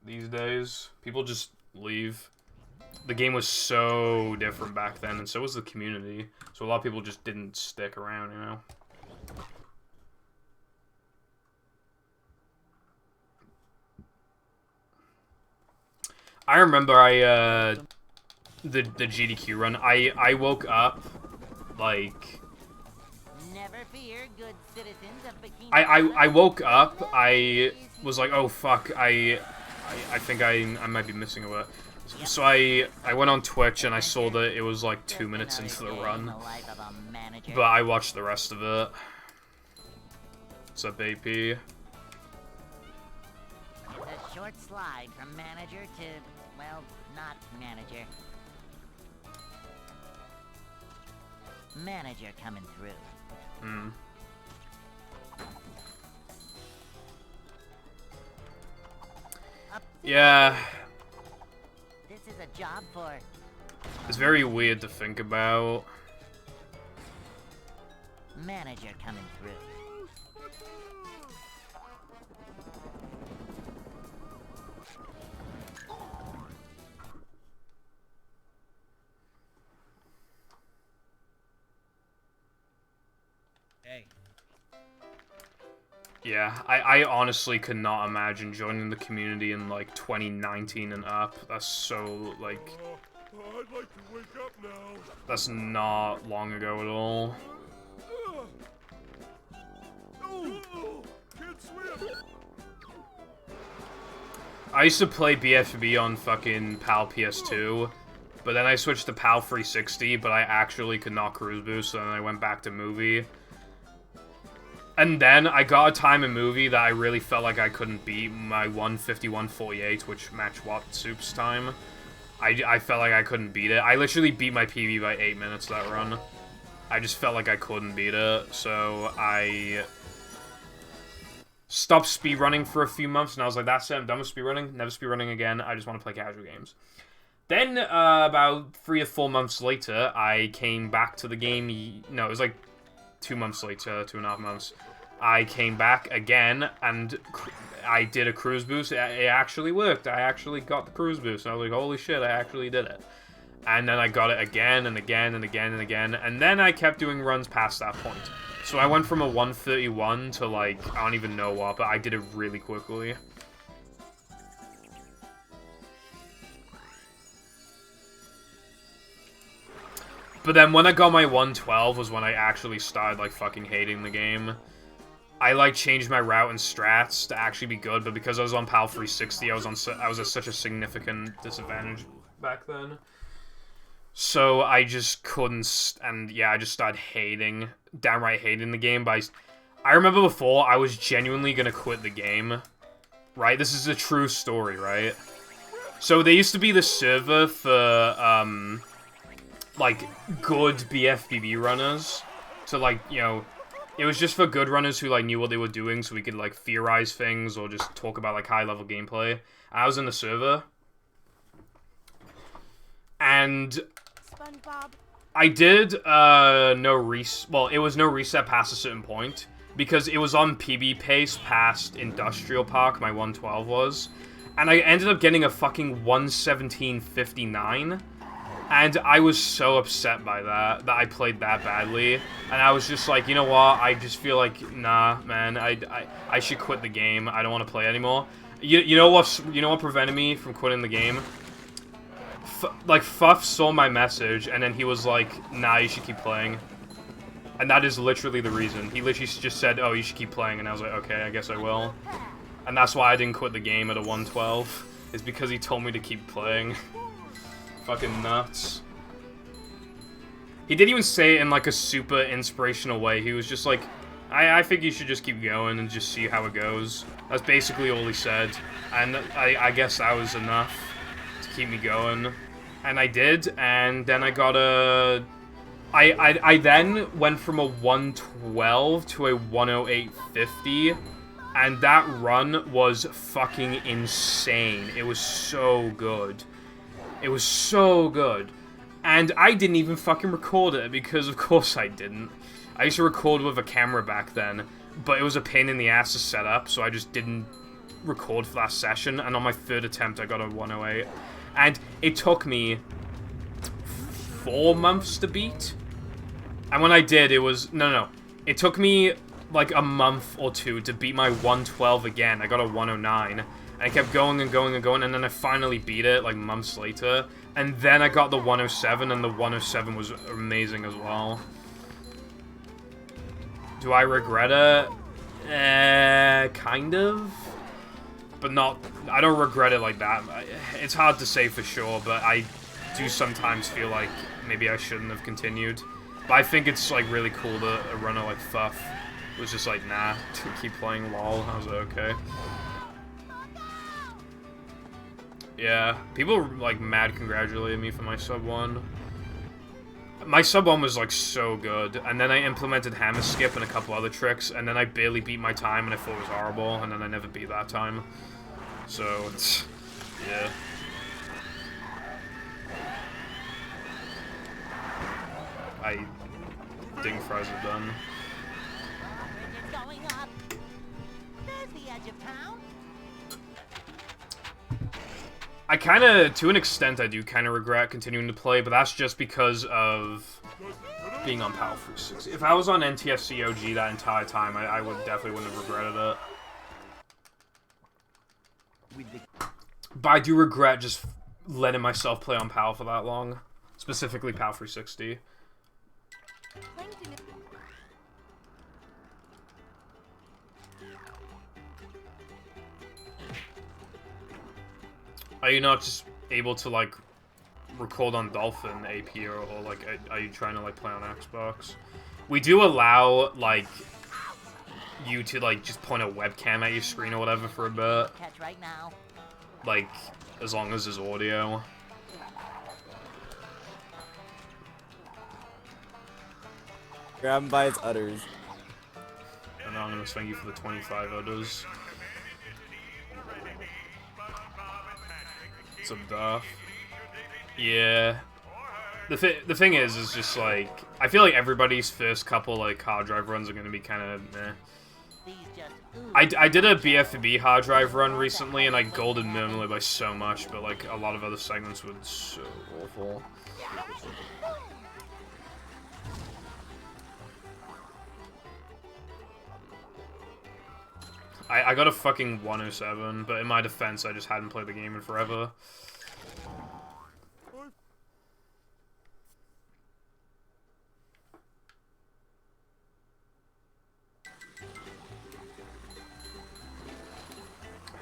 these days. People just leave. The game was so different back then, and so was the community. So a lot of people just didn't stick around, you know? I remember the GDQ run. I woke up, like... Never fear, good citizens of Bikini I woke up, I was like, oh fuck, I think I might be missing a bit. So I went on Twitch and I saw that it was like 2 minutes into the run. But I watched the rest of it. What's up, AP? It's a short slide from manager to, well, not manager. Manager coming through. Hmm. Yeah. This is a job for... It's very weird to think about. Manager coming through. Yeah, I honestly could not imagine joining the community in, like, 2019 and up. That's so, like... I'd like to wake up now. That's not long ago at all. Oh, can't swim. I used to play BFB on fucking PAL PS2, but then I switched to PAL 360, but I actually could not cruise boost, so then I went back to movie. And then I got a time in movie that I really felt like I couldn't beat, my 151.48, which matched Soup's time. I felt like I couldn't beat it. I literally beat my PB by 8 minutes that run. I just felt like I couldn't beat it, so I stopped speedrunning for a few months, and I was like, that's it, I'm done with speedrunning, never speedrunning again, I just want to play casual games. Then, about 3 or 4 months later, I came back to the game, no, it was like 2 months later, 2.5 months. I came back again, and I did a cruise boost. It actually worked. I actually got the cruise boost. And I was like, holy shit, I actually did it. And then I got it again, and again, and again, and again. And then I kept doing runs past that point. So I went from a 131 to, like, I don't even know what, but I did it really quickly. But then when I got my 112 was when I actually started, like, fucking hating the game. I, like, changed my route and strats to actually be good, but because I was on PAL 360, I was at such a significant disadvantage back then. So I just couldn't, and yeah, I just started hating, downright hating the game. But I remember before, I was genuinely gonna quit the game, right? This is a true story, right? So there used to be this server for, like, good BFBB runners. So, like, you know, it was just for good runners who, like, knew what they were doing, so we could, like, theorize things or just talk about, like, high-level gameplay. I was in the server. And SpongeBob. I did, well, it was no reset past a certain point, because it was on PB pace past Industrial Park, my 112 was. And I ended up getting a fucking 117.59. And I was so upset by that I played that badly. And I was just like, you know what? I just feel like, nah, man, I should quit the game. I don't want to play anymore. You know what prevented me from quitting the game? Like, Fuff saw my message, and then he was like, nah, you should keep playing. And that is literally the reason. He literally just said, oh, you should keep playing, and I was like, okay, I guess I will. And that's why I didn't quit the game at a 112. Is because he told me to keep playing. Fucking nuts. He didn't even say it in, like, a super inspirational way. He was just like, I think you should just keep going and just see how it goes. That's basically all he said. And I guess that was enough to keep me going. And I did, and then I got a... I then went from a 112 to a 108.50, and that run was fucking insane. It was so good. It was so good. And I didn't even fucking record it, because of course I didn't. I used to record with a camera back then, but it was a pain in the ass to set up, so I just didn't record for that session, and on my 3rd attempt I got a 108. And it took me 4 months to beat. And when I did, it was... No. It took me like a month or 2 to beat my 112 again. I got a 109. And I kept going and going and going, and then I finally beat it like months later. And then I got the 107, and the 107 was amazing as well. Do I regret it? Kind of. But not... I don't regret it like that. It's hard to say for sure, but I do sometimes feel like maybe I shouldn't have continued. But I think it's, like, really cool that a runner like Fuff was just like, nah, to keep playing LOL. I was like, okay. Yeah, people were, like, mad congratulating me for my sub 1. My sub 1 was, like, so good, and then I implemented hammer skip and a couple other tricks, and then I barely beat my time, and I thought it was horrible, and then I never beat that time. So, it's... yeah. Ding fries are done. Bridge is going up. There's the edge of town. I kinda, to an extent, I do kinda regret continuing to play, but that's just because of being on PAL 360. If I was on NTSC OG that entire time, I would definitely wouldn't have regretted it. But I do regret just letting myself play on PAL for that long. Specifically PAL 360. Are you not just able to, like, record on Dolphin AP, or like, are you trying to, like, play on Xbox? We do allow, like, you to, like, just point a webcam at your screen or whatever for a bit. Catch right now. Like, as long as there's audio. Grab him by its udders. And now I'm gonna swing you for the 25 udders. Some duff. Yeah. The thing is just like, I feel like everybody's first couple like hard drive runs are gonna be kind of meh. I did a BFB hard drive run recently, and I golded minimally by so much, but like a lot of other segments were so awful. I got a fucking 107, but in my defense, I just hadn't played the game in forever.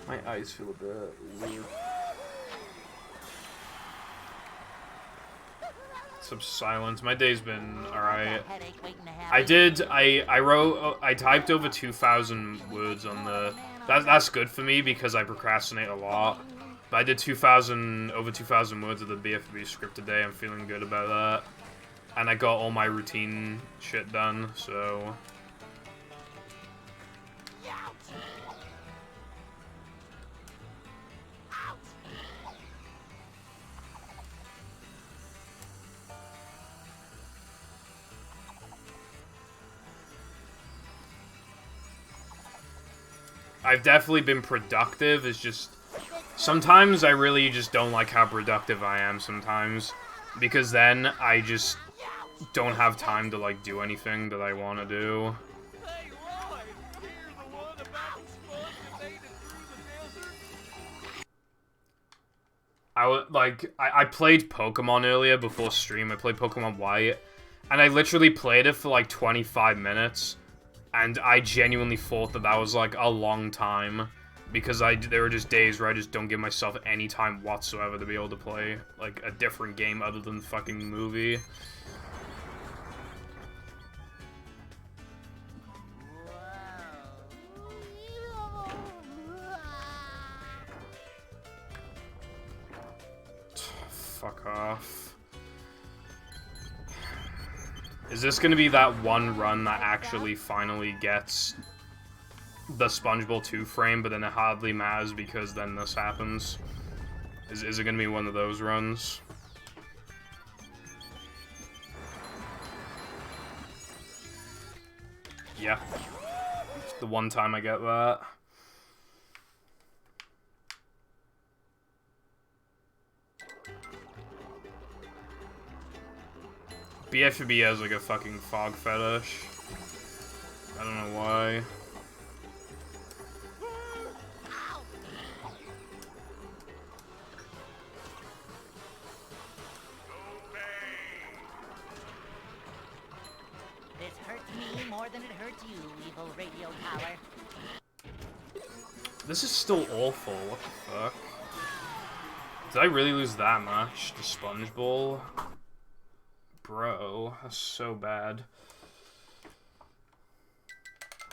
My eyes feel a bit weird. Some silence. My day's been alright. I typed over 2,000 words on the... That's good for me because I procrastinate a lot. But I did over 2,000 words of the BFB script today. I'm feeling good about that. And I got all my routine shit done, so... I've definitely been productive. It's just sometimes I really just don't like how productive I am sometimes, because then I just don't have time to like do anything that I want to do. Hey, Lloyd, you're the one about the sponge that made it through the desert? I played Pokemon earlier before stream. I played Pokemon White, and I literally played it for like 25 minutes. And I genuinely thought that that was, like, a long time. Because there were just days where I just don't give myself any time whatsoever to be able to play, like, a different game other than the fucking movie. Fuck off. Is this gonna be that one run that actually finally gets the SpongeBob 2 frame, but then it hardly matters because then this happens? Is it gonna be one of those runs? Yeah. The one time I get that. BFB has like a fucking fog fetish. I don't know why. This hurts me more than it hurts you, evil radio tower. This is still awful. What the fuck? Did I really lose that much to SpongeBob? Bro, that's so bad.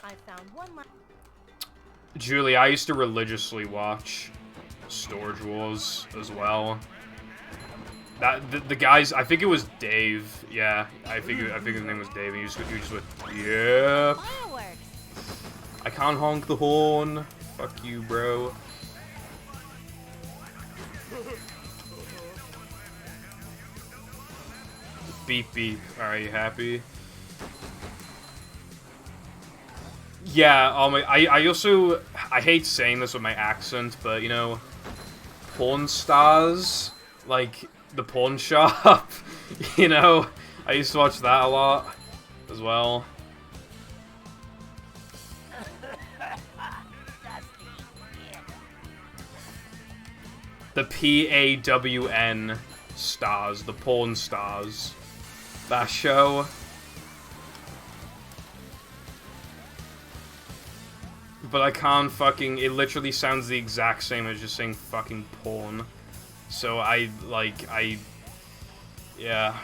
I found one. Julie, I used to religiously watch Storage Wars as well. The guys, I think it was Dave. Yeah, I think his name was Dave. He just went, yeah. Fireworks. I can't honk the horn. Fuck you, bro. Beep beep. Are you happy? Yeah. I also hate saying this with my accent, but you know, porn stars, like the pawn shop. You know, I used to watch that a lot as well. The PAWN stars, the porn stars. That show. But I can't fucking... It literally sounds the exact same as just saying fucking porn. So yeah.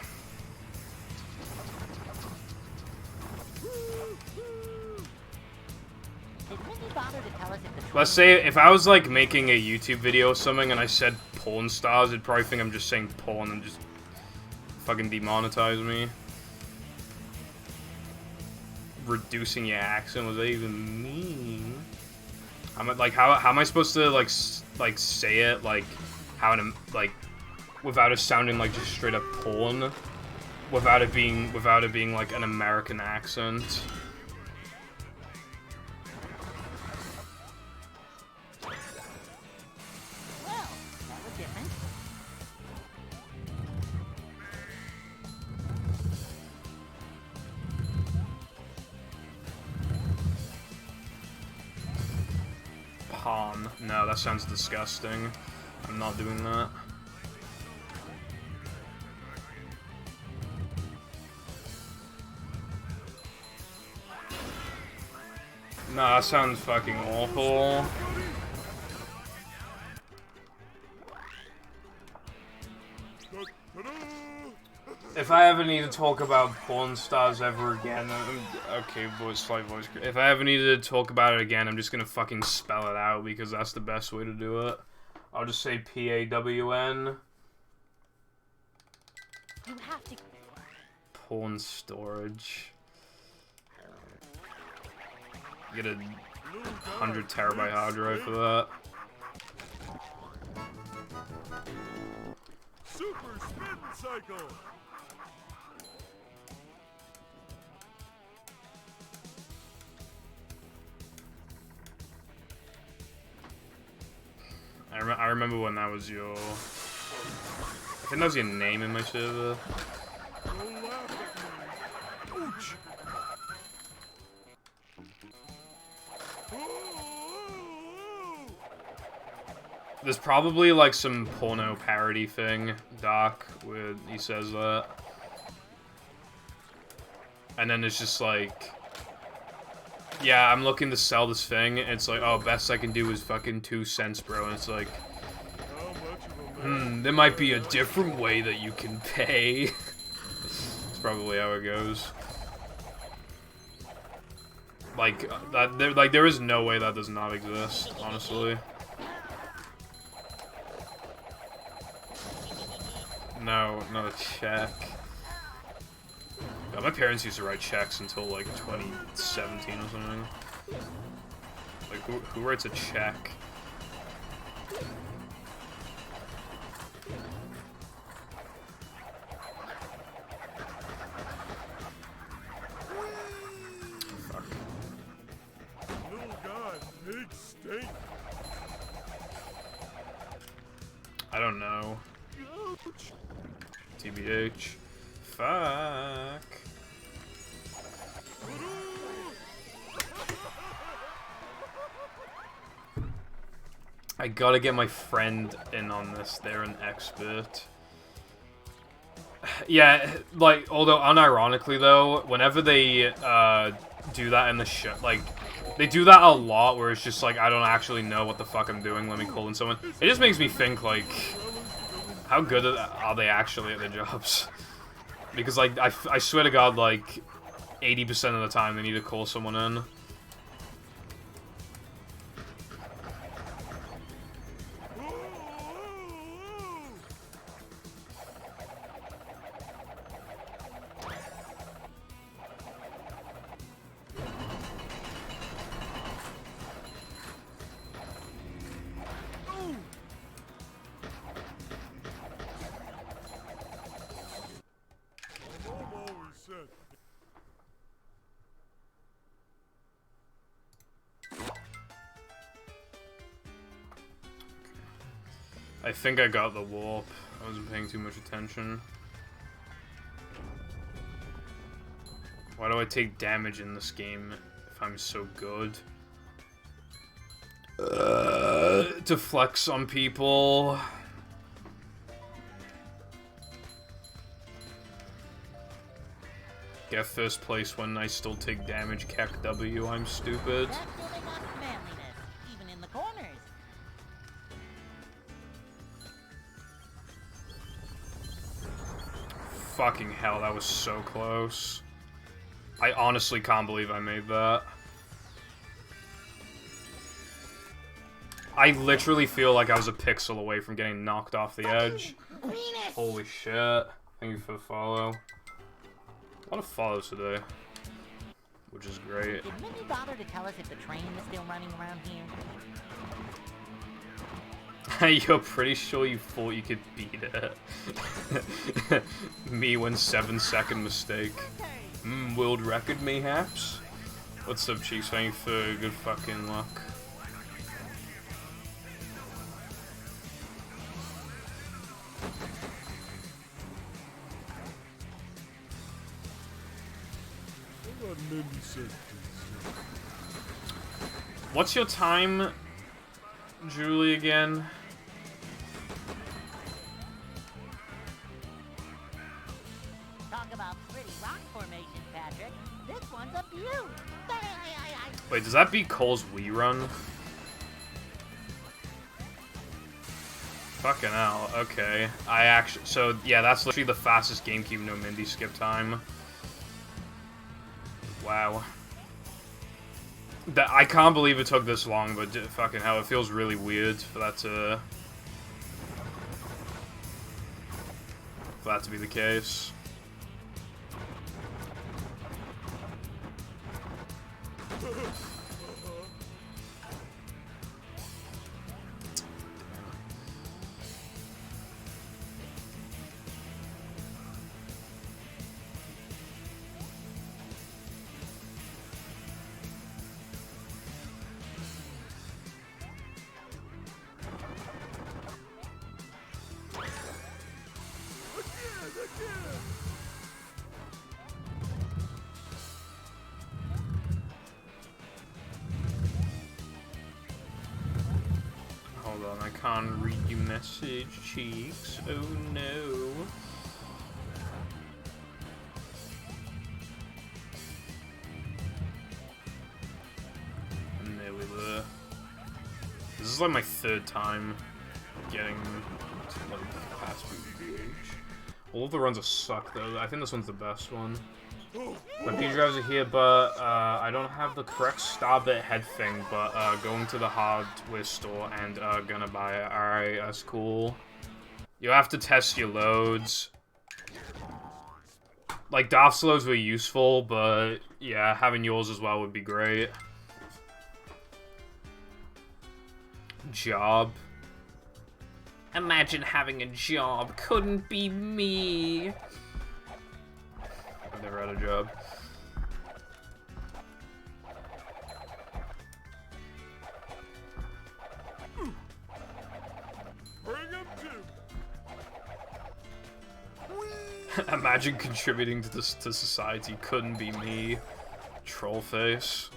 Let's say if I was like making a YouTube video or something and I said porn stars, it'd probably think I'm just saying porn and just fucking demonetize me. Reducing your accent, was that even mean? How am I supposed to like say it like without it sounding like just straight up porn, without it being like an American accent? No, that sounds disgusting. I'm not doing that. No, that sounds fucking awful. If I ever need to talk about porn stars ever again, okay, slight voice. If I ever needed to talk about it again, I'm just gonna fucking spell it out because that's the best way to do it. I'll just say PAWN. You have to. Porn storage. Get a 100 terabyte hard drive for that. Super spin cycle. I remember when that was your... I think that was your name in my server. Ouch. There's probably like some porno parody thing, Doc, where he says that. And then it's just like... Yeah, I'm looking to sell this thing, and it's like, oh, best I can do is fucking 2 cents, bro. And it's like, there might be a different way that you can pay. That's probably how it goes. Like, there is no way that does not exist, honestly. No, not a check. God, my parents used to write checks until like 2017 or something. Like, who writes a check? Fuck. Little guy, big steak. I don't know. TBH. Fuck. I gotta get my friend in on this. They're an expert. Yeah, like, although unironically though, whenever they do that in the show, like, they do that a lot where it's just like, I don't actually know what the fuck I'm doing, let me call in someone. It just makes me think, like, how good are they actually at their jobs? Because, like, I swear to God, like, 80% of the time they need to call someone in. I think I got the warp. I wasn't paying too much attention. Why do I take damage in this game if I'm so good? To flex on people. Get first place when I still take damage. Keck W, I'm stupid. That's giving us manliness, even in the corners. Fucking hell, that was so close. I honestly can't believe I made that. I literally feel like I was a pixel away from getting knocked off the edge. Holy shit. Thank you for the follow. A lot of follows today, which is great. Did Minnie bother to tell us if the train is still running around here? You're pretty sure you thought you could beat it. Me when 7-second mistake. World record mayhaps? What's up, Cheeks? Thank you for good fucking luck. What's your time, Julie, again? Talk about pretty rock formation, Patrick. This one's a beaut. Wait, does that beat Cole's Wii run? Fucking hell, okay. So, yeah, that's literally the fastest GameCube no Mindy skip time. Wow. I can't believe it took this long, but fucking hell, it feels really weird for that to be the case. Hold on, I can't read your message, Cheeks. Oh no. And there we were. This is like my third time getting to like past BBH. All of the runs are suck though. I think this one's the best one. My P drives are here, but I don't have the correct Starbit head thing, but going to the hardware store and gonna buy it. Alright, that's cool. You have to test your loads. Like, Darth's loads were useful, but yeah, having yours as well would be great. Job. Imagine having a job. Couldn't be me. I've never had a job. Bring him to. Imagine contributing to this to society. Couldn't be me. Trollface.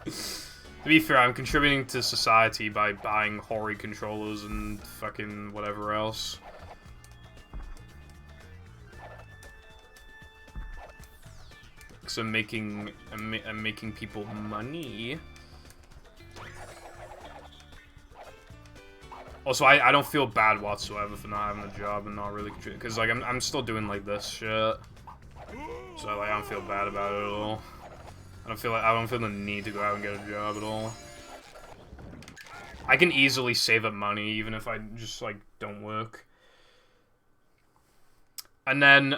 To be fair, I'm contributing to society by buying Hori controllers and fucking whatever else. So I'm making people money. Also, I don't feel bad whatsoever for not having a job and not really contributing, because like I'm still doing like this shit. So like I don't feel bad about it at all. I don't feel the need to go out and get a job at all. I can easily save up money even if I just like don't work. And then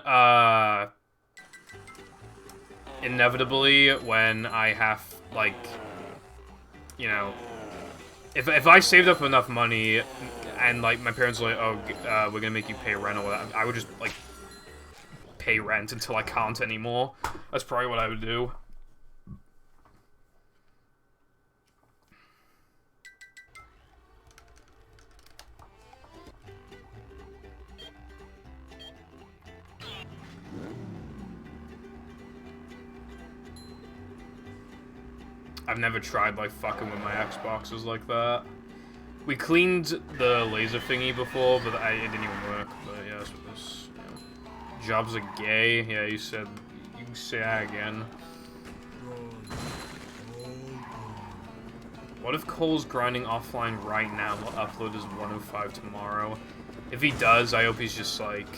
inevitably when I have like, you know, if I saved up enough money and like my parents were like, oh, we're gonna make you pay rent or whatever, I would just like pay rent until I can't anymore. That's probably what I would do. I've never tried, like, fucking with my Xboxes like that. We cleaned the laser thingy before, but it didn't even work. But yeah, that's what this, you know. Jobs are gay. Yeah, you can say that again. What if Cole's grinding offline right now and will upload his 105 tomorrow? If he does, I hope he's just, like...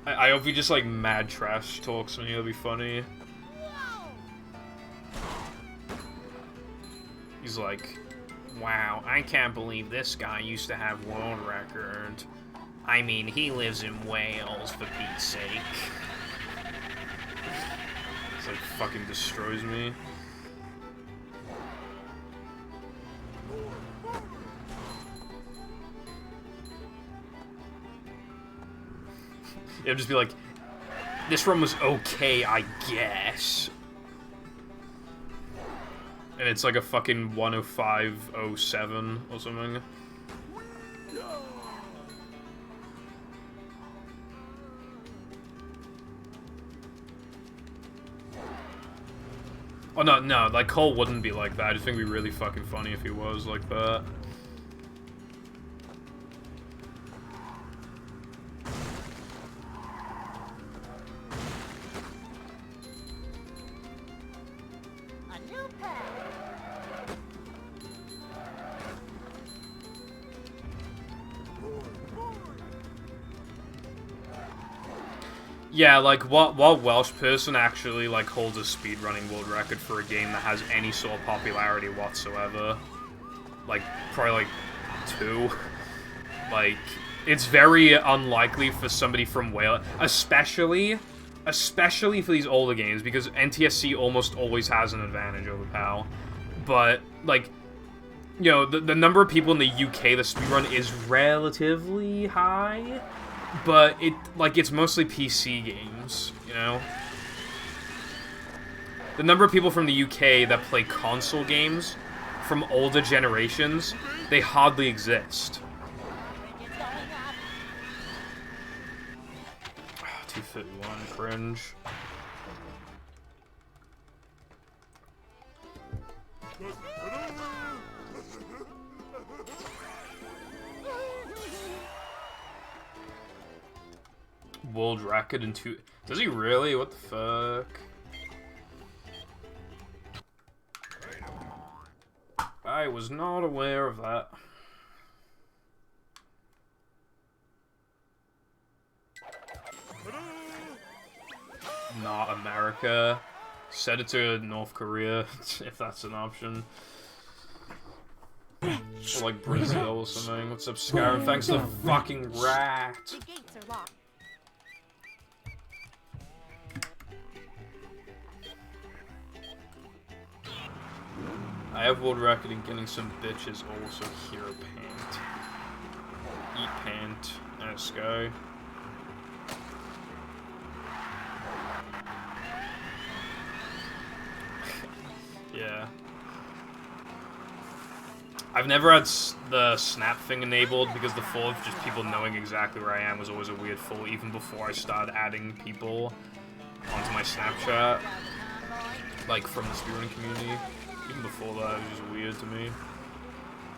I hope he just, like, mad trash talks me. That'd be funny. He's like, wow, I can't believe this guy used to have world record. I mean, he lives in Wales, for Pete's sake. It's like, fucking destroys me. It'll just be like, this run was okay, I guess. And it's like a fucking 105.07 or something. Oh, no, like, Cole wouldn't be like that. I just think it'd be really fucking funny if he was like that. Yeah, like, what Welsh person actually, like, holds a speedrunning world record for a game that has any sort of popularity whatsoever? Like, probably, like, 2. Like, it's very unlikely for somebody from Wales, especially for these older games, because NTSC almost always has an advantage over PAL. But, like, you know, the number of people in the UK that speedrun is relatively high. But it's mostly PC games, you know? The number of people from the UK that play console games from older generations, they hardly exist. 251, cringe. World record in 2... Does he really? What the fuck? I was not aware of that. Not America. Set it to North Korea, if that's an option. Or like Brazil or something. What's up, Skyrim? Thanks to the fucking rat. The gates are locked. I have world record in getting some bitches also hero paint. Eat paint. Nice guy. Yeah. I've never had the snap thing enabled because the full of just people knowing exactly where I am was always a weird full, even before I started adding people onto my Snapchat, like from the speedrunning community. Even before that, it was just weird to me.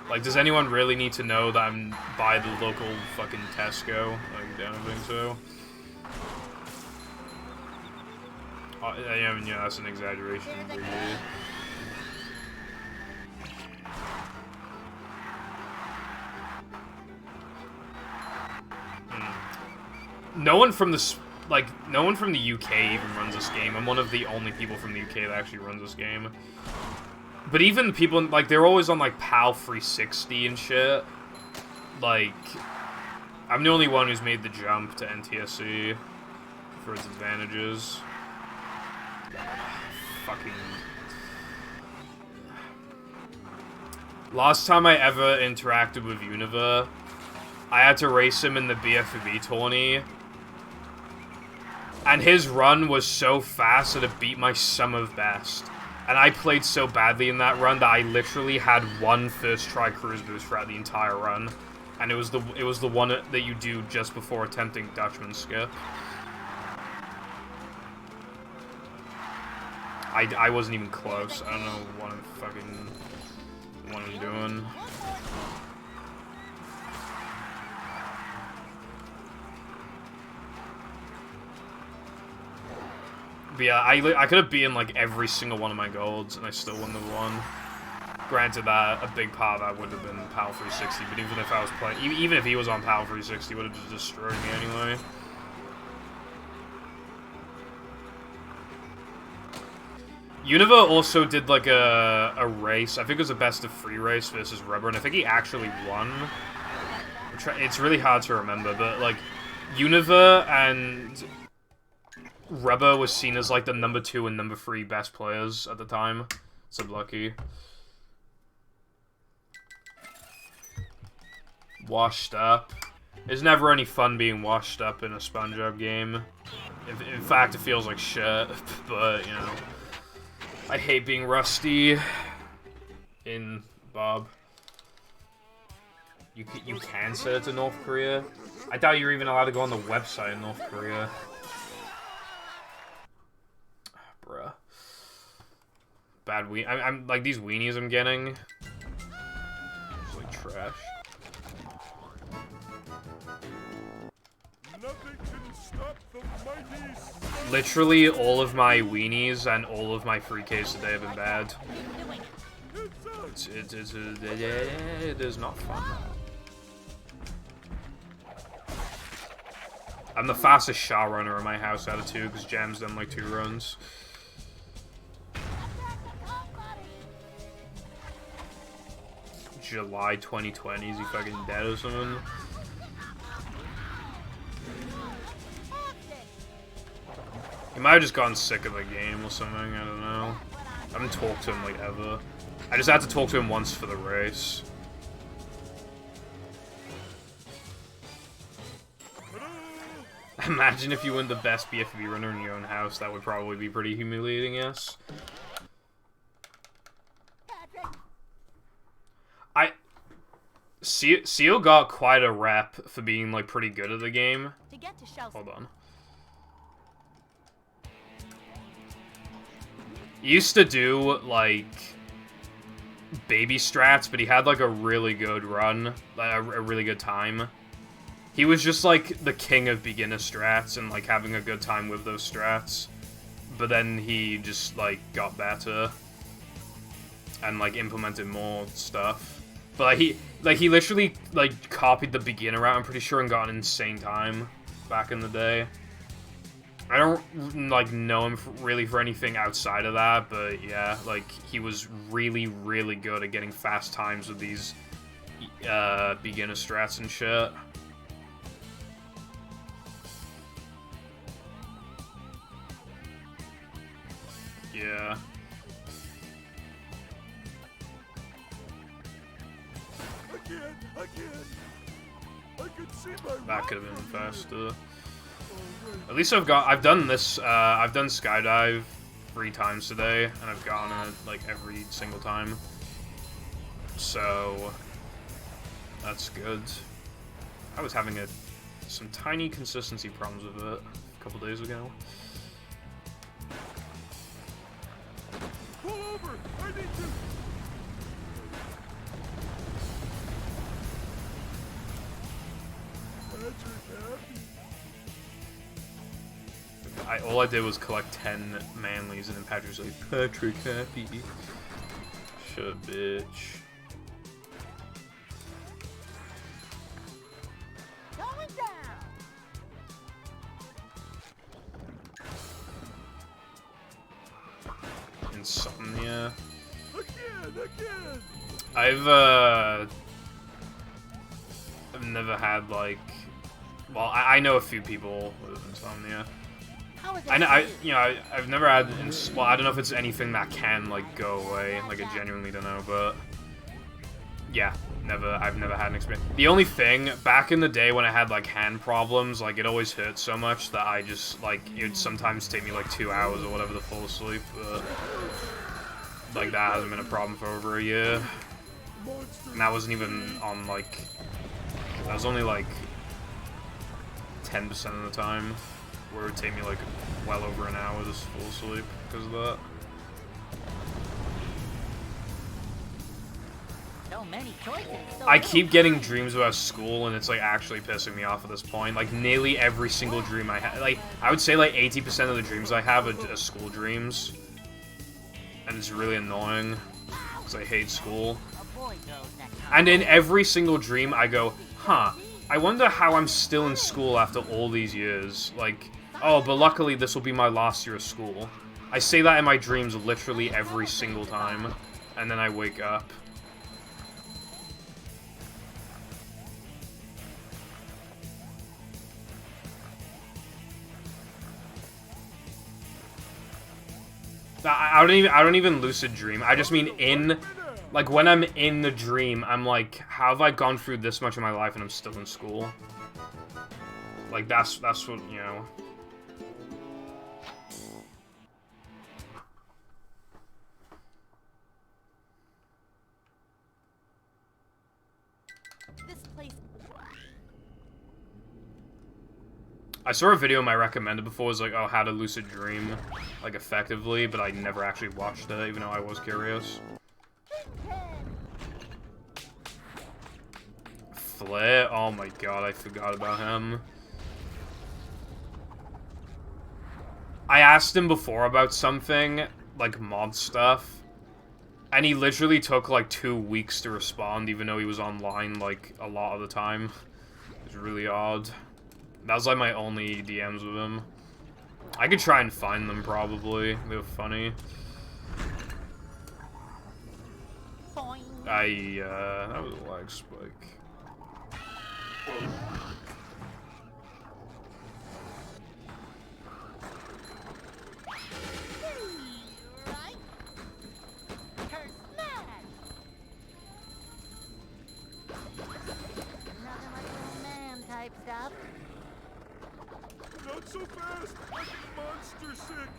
Like, does anyone really need to know that I'm by the local fucking Tesco? Like, I don't think so. I mean, yeah, that's an exaggeration. Really. No one from the no one from the UK even runs this game. I'm one of the only people from the UK that actually runs this game. But even people, like, they're always on, like, PAL 360 and shit. Like, I'm the only one who's made the jump to NTSC for its advantages. Fucking... Last time I ever interacted with Univer, I had to race him in the BFB tourney. And his run was so fast that it beat my summer best. And I played so badly in that run that I literally had one first try cruise boost throughout the entire run. And it was the one that you do just before attempting Dutchman skip. I wasn't even close. I don't know what I'm doing. But yeah, I could have beaten like every single one of my golds, and I still wouldn't have won. Granted, that a big part of that would have been PAL 360, but even if I was playing, even if he was on PAL 360, he would have just destroyed me anyway. Univer also did like a race. I think it was a best of 3 race versus Rubber, and I think he actually won. It's really hard to remember, but like Univer and Rubber was seen as like the number 2 and number 3 best players at the time. So lucky. Washed up. There's never any fun being washed up in a SpongeBob game. In fact, it feels like shit. But you know, I hate being rusty. In Bob, you can set it to North Korea. I doubt you're even allowed to go on the website in North Korea. Bruh. Bad I'm like, these weenies I'm getting. It's like trash. Literally all of my weenies and all of my free Ks today have been bad. It is not fun. I'm the fastest shot runner in my house out of 2 because Jam's done like 2 runs. July 2020, is he fucking dead or something? He might have just gotten sick of the game or something, I don't know. I haven't talked to him like ever. I just had to talk to him once for the race. Imagine if you win the best BFB runner in your own house, that would probably be pretty humiliating, yes. Seal got quite a rep for being like pretty good at the game. To get to shelf. Hold on. He used to do like baby strats, but he had like a really good run, like a really good time. He was just like the king of beginner strats and like having a good time with those strats. But then he just like got better and like implemented more stuff. But he literally like copied the beginner route, I'm pretty sure, and got an insane time back in the day. I don't like know him really for anything outside of that, but yeah, like he was really, really good at getting fast times with these beginner strats and shit. Yeah. That could have been faster. At least I've done this, I've done skydive 3 times today, and I've gotten it, like, every single time. So that's good. I was having some tiny consistency problems with it a couple days ago. Pull over! I need to... All I did was collect 10 manlies, and then Patrick's like, Patrick, happy. Shut up, bitch. Going down. Insomnia. Again! I've never had, like... Well, I know a few people with insomnia. How is it? I've never had, well, I don't know if it's anything that can, like, go away, like, I genuinely don't know, but, yeah, I've never had an experience. The only thing, back in the day when I had, like, hand problems, like, it always hurt so much that I just, like, it'd sometimes take me, like, 2 hours or whatever to fall asleep, but, like, that hasn't been a problem for over a year, and that wasn't even on, like, that was only, like, 10% of the time. Where it would take me like well over an hour to fall asleep because of that. So many choices. So I keep getting dreams about school, and it's like actually pissing me off at this point. Like nearly every single dream I have, like I would say like 80% of the dreams I have are school dreams, and it's really annoying because I hate school. avoid those next time. And in every single dream, I go, huh? I wonder how I'm still in school after all these years. Like, oh, but luckily this will be my last year of school. I say that in my dreams literally every single time, and then I wake up. I don't even lucid dream. I just mean like, when I'm in the dream, I'm like, how have I gone through this much of my life and I'm still in school? Like, that's what, you know. This place. I saw a video I recommended before, it was like, oh, how to lucid dream, like, effectively, but I never actually watched it, even though I was curious. Flair? Oh my god, I forgot about him. I asked him before about something, like mod stuff, and he literally took like 2 weeks to respond, even though he was online like a lot of the time. It was really odd. That was like my only DMs with him. I could try and find them probably. They were funny. That was a lag spike. Right? Curse smash! Nothing like old man type stuff. Not so fast! I get monster sick!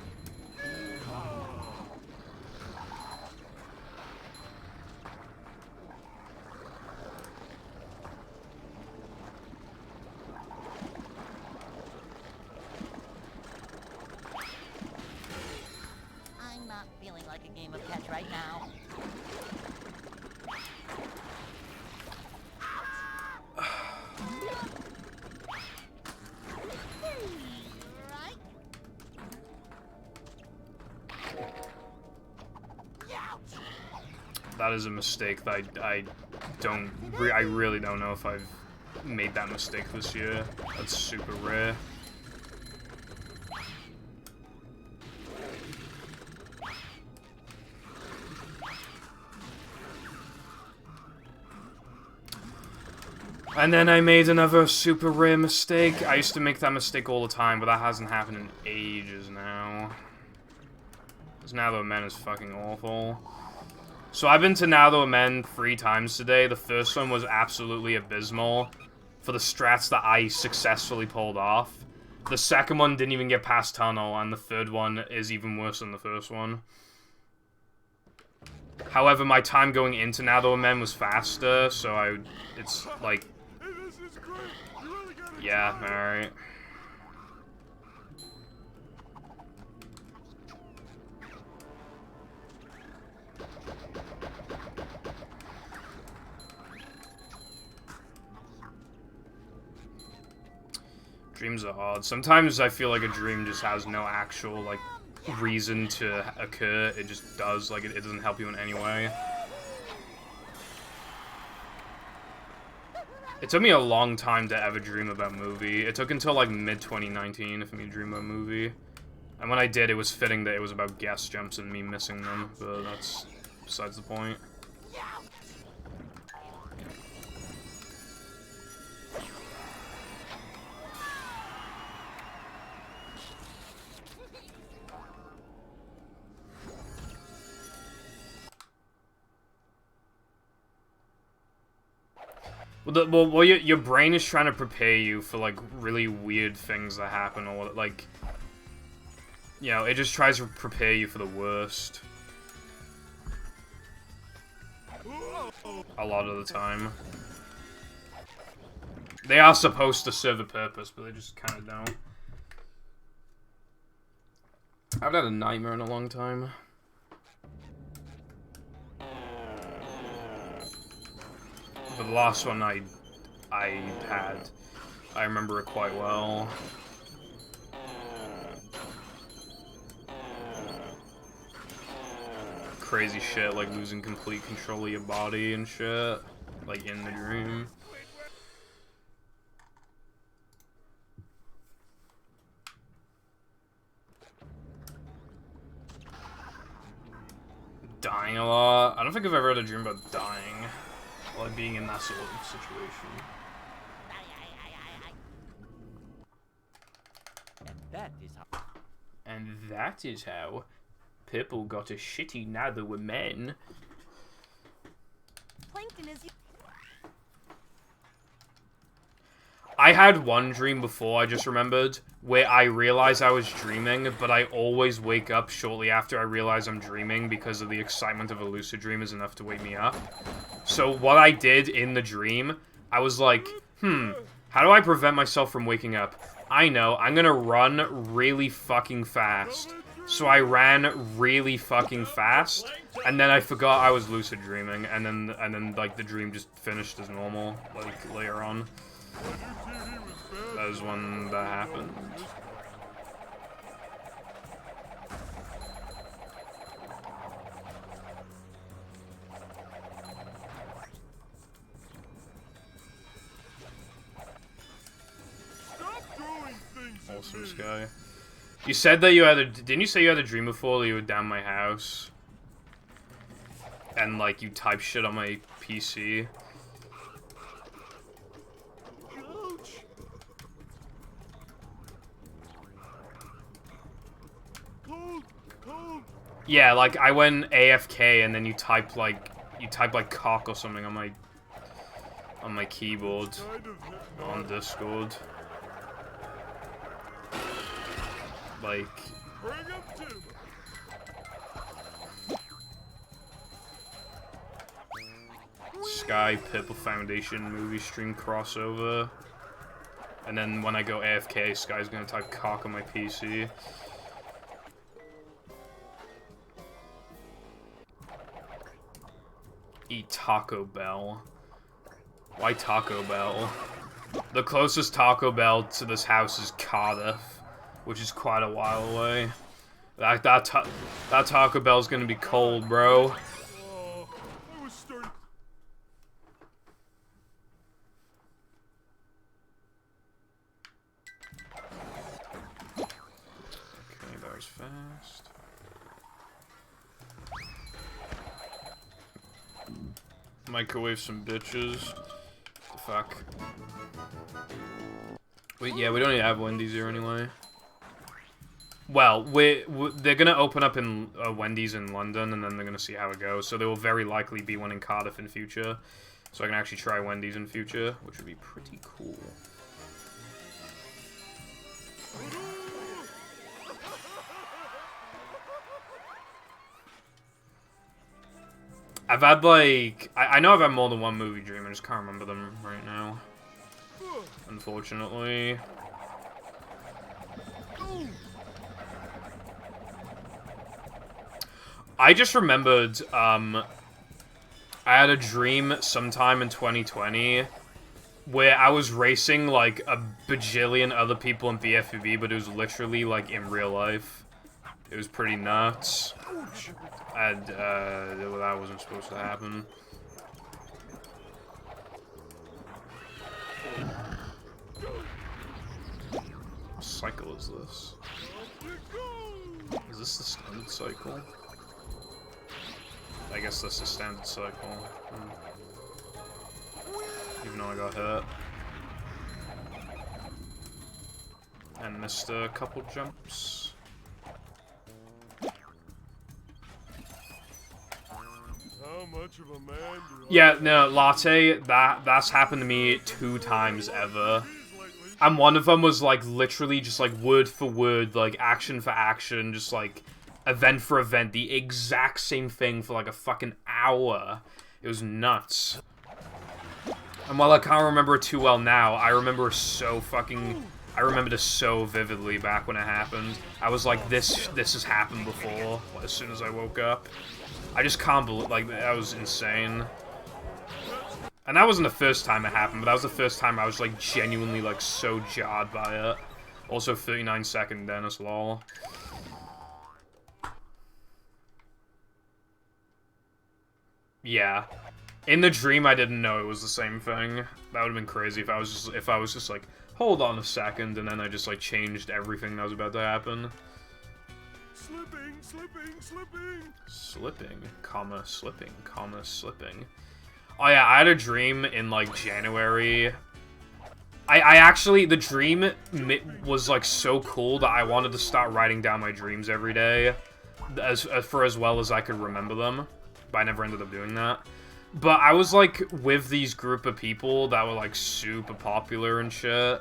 I'm not feeling like a game of catch right now. Right? That is a mistake that I really don't know if I've made that mistake this year. That's super rare. And then I made another super rare mistake. I used to make that mistake all the time, but that hasn't happened in ages now. Because Now Though Men is fucking awful. So I've been to Now Though Men 3 times today. The first one was absolutely abysmal for the strats that I successfully pulled off. The second one didn't even get past tunnel, and the third one is even worse than the first one. However, my time going into Now There Were Men was faster, so it's like, Hey, this is great. You really gotta yeah, try it. alright. Dreams are hard. Sometimes I feel like a dream just has no actual, like, reason to occur. It just does. Like, it doesn't help you in any way. It took me a long time to ever dream about a movie. It took until, like, mid-2019 for me to dream about a movie. And when I did, it was fitting that it was about guest jumps and me missing them. But that's besides the point. Well, your brain is trying to prepare you for, like, really weird things that happen, or, like, you know, it just tries to prepare you for the worst. A lot of the time. They are supposed to serve a purpose, but they just kind of don't. I've had a nightmare in a long time. But the last one I had, I remember it quite well. Crazy shit, like losing complete control of your body and shit, like in the dream. Dying a lot. I don't think I've ever had a dream about dying. Like being in that sort of situation. And that is how people got a shitty Now There Were Men. Plankton is. I had one dream before, I just remembered, where I realized I was dreaming, but I always wake up shortly after I realize I'm dreaming because of the excitement of a lucid dream is enough to wake me up. So what I did in the dream, I was like, how do I prevent myself from waking up? I know, I'm gonna run really fucking fast. So I ran really fucking fast, and then I forgot I was lucid dreaming, and then like the dream just finished as normal, like later on. That was when that happened. Awesome, Sky. You said that you had a... Didn't you say you had a dream before that you were down my house? And, like, you type shit on my PC? Yeah, like, I went AFK and then you type, like... You type, like, cock or something on my keyboard. On Discord. Like... Sky Pipple Foundation movie stream crossover. And then when I go AFK, Sky's gonna type cock on my PC. Eat Taco Bell. Why Taco Bell? The closest Taco Bell to this house is Cardiff, which is quite a while away. That Taco Bell's gonna be cold, bro. Okay, that was fast. Microwave some bitches. The fuck. Wait, yeah, we don't even have Wendy's here anyway. Well, they're gonna open up in Wendy's in London, and then they're gonna see how it goes. So there will very likely be one in Cardiff in future. So I can actually try Wendy's in future, which would be pretty cool. I've had, like... I know I've had more than one movie dream, I just can't remember them right now. Unfortunately. I just remembered, I had a dream sometime in 2020 where I was racing, like, a bajillion other people in BFB, but it was literally, like, in real life. It was pretty nuts. And, well, that wasn't supposed to happen. What cycle is this? Is this the standard cycle? I guess that's the standard cycle. Even though I got hurt. And missed a couple jumps. How much of a man do Yeah, no, Latte, that's happened to me 2 times ever. And one of them was, like, literally just, like, word for word, like, action for action, just, like, event for event, the exact same thing for, like, a fucking hour. It was nuts. And while I can't remember it too well now, I remember so fucking... I remember this so vividly back when it happened. I was like, this has happened before, as soon as I woke up. I just can't believe, like, that was insane. And that wasn't the first time it happened, but that was the first time I was, like, genuinely, like, so jarred by it. Also, 39-second Dennis, lol. Yeah. In the dream, I didn't know it was the same thing. That would have been crazy if I was just like, hold on a second, and then I just, like, changed everything that was about to happen. Slipping, slipping, slipping. Slipping, comma, slipping, comma, slipping. Oh yeah, I had a dream in, like, January. I actually, the dream was, like, so cool that I wanted to start writing down my dreams every day. For as well as I could remember them. But I never ended up doing that. But I was, like, with these group of people that were, like, super popular and shit.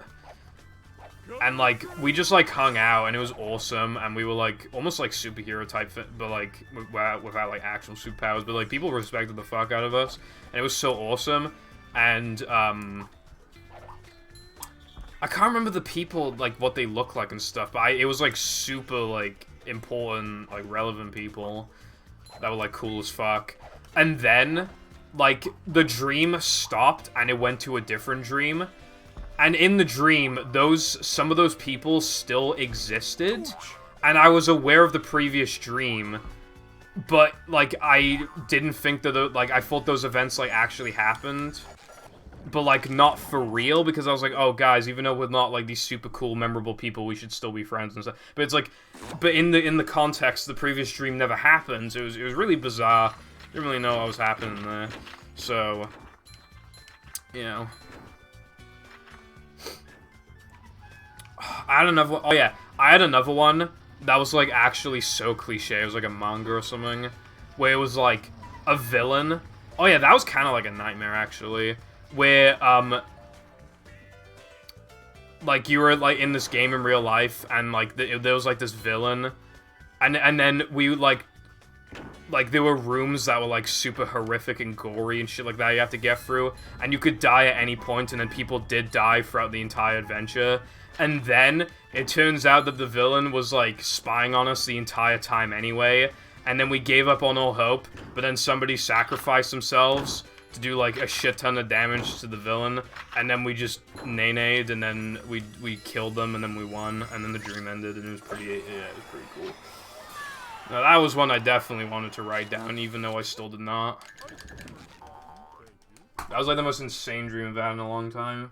And, like, we just, like, hung out, and it was awesome, and we were, like, almost, like, superhero type, but, like, without, like, actual superpowers, but, like, people respected the fuck out of us, and it was so awesome, and, I can't remember the people, like, what they look like and stuff, but it was, like, super, like, important, like, relevant people that were, like, cool as fuck. And then, like, the dream stopped, and it went to a different dream. And in the dream, some of those people still existed. And I was aware of the previous dream. But, like, I didn't think that, like, I thought those events, like, actually happened. But, like, not for real, because I was like, oh, guys, even though we're not, like, these super cool, memorable people, we should still be friends and stuff. But it's like, but in the context, the previous dream never happened. It was really bizarre. Didn't really know what was happening there. So, you know. I had another one. Oh, yeah. I had another one that was, like, actually so cliche. It was, like, a manga or something. Where it was, like, a villain. Oh, yeah, that was kind of like a nightmare, actually. Where, like, you were, like, in this game in real life, and, like, there was, like, this villain. And then we, like, there were rooms that were, like, super horrific and gory and shit like that you have to get through. And you could die at any point, and then people did die throughout the entire adventure. And then, it turns out that the villain was, like, spying on us the entire time anyway. And then we gave up on all hope, but then somebody sacrificed themselves to do, like, a shit ton of damage to the villain. And then we just nay-nayed, and then we killed them, and then we won. And then the dream ended, and it was pretty, yeah, it was pretty cool. Now, that was one I definitely wanted to write down, even though I still did not. That was, like, the most insane dream I've had in a long time.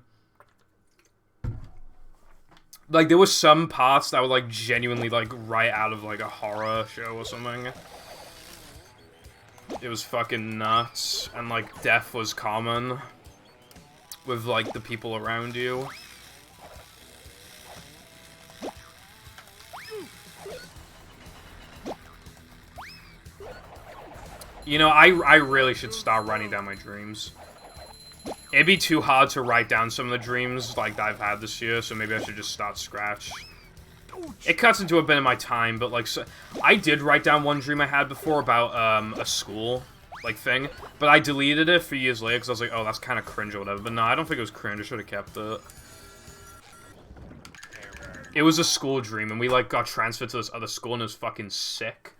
Like, there were some parts that were, like, genuinely, like, right out of, like, a horror show or something. It was fucking nuts. And, like, death was common with, like, the people around you. You know, I really should start writing down my dreams. It'd be too hard to write down some of the dreams, like, that I've had this year, so maybe I should just start scratch. It cuts into a bit of my time, but, like, so, I did write down one dream I had before about, a school. like, thing. But I deleted it for years later because I was like, oh, that's kind of cringe or whatever. But no, I don't think it was cringe. I should have kept it. It was a school dream, and we, like, got transferred to this other school, and it was fucking sick.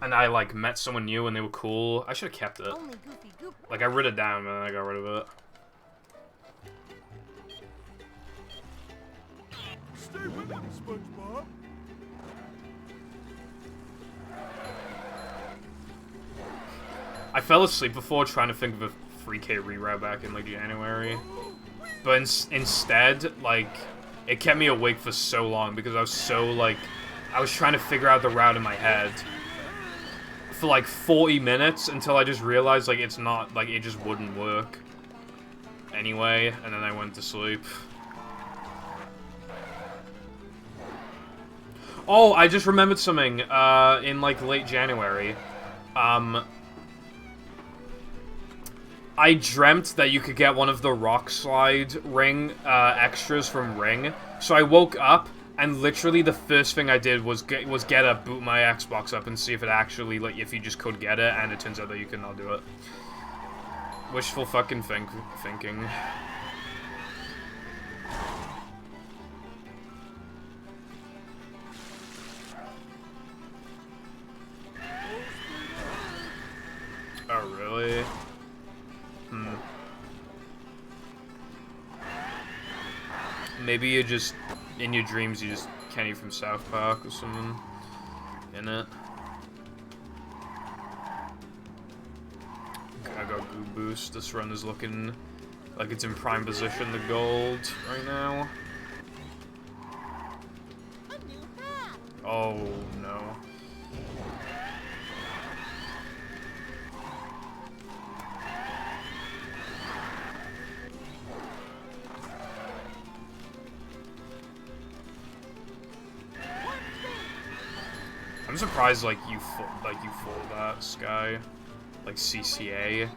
And I, like, met someone new, and they were cool. I should have kept it. Only Goofy Goop. Like, I wrote it down, and then I got rid of it. Stay with me, SpongeBob. I fell asleep before trying to think of a 3K reroute back in, like, January. But instead, like, it kept me awake for so long because I was so, like, I was trying to figure out the route in my head for, like, 40 minutes until I just realized, like, it's not, like, it just wouldn't work anyway, and then I went to sleep. Oh, I just remembered something, in, like, late January. I dreamt that you could get one of the rock slide ring extras from Ring. So I woke up and literally the first thing I did was boot my Xbox up and see if it actually, like, if you just could get it, and it turns out that you could not do it. Wishful fucking thinking. Oh, really? Maybe you just, in your dreams, you just Kenny from South Park or something in it. I got Goo Boost. This run is looking like it's in prime position to gold right now. A new hat. Oh, no. I'm surprised, like, you fool that, Sky. Like, CCA.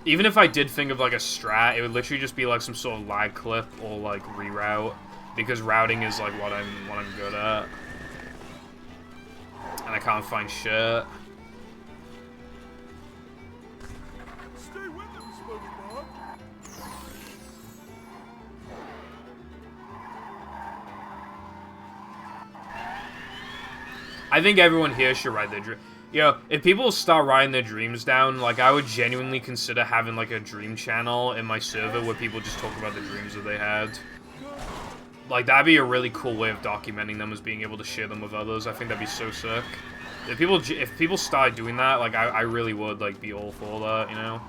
Even if I did think of, like, a strat, it would literally just be, like, some sort of lag clip or, like, reroute. Because routing is, like, what I'm good at. And I can't find shit. Stay with me, SpongeBob. I think everyone here should write their dream. Yo, if people start writing their dreams down, like, I would genuinely consider having, like, a dream channel in my server where people just talk about the dreams that they had. Like, that'd be a really cool way of documenting them, as being able to share them with others. I think that'd be so sick. If people start doing that, like, I really would, like, be all for that, you know?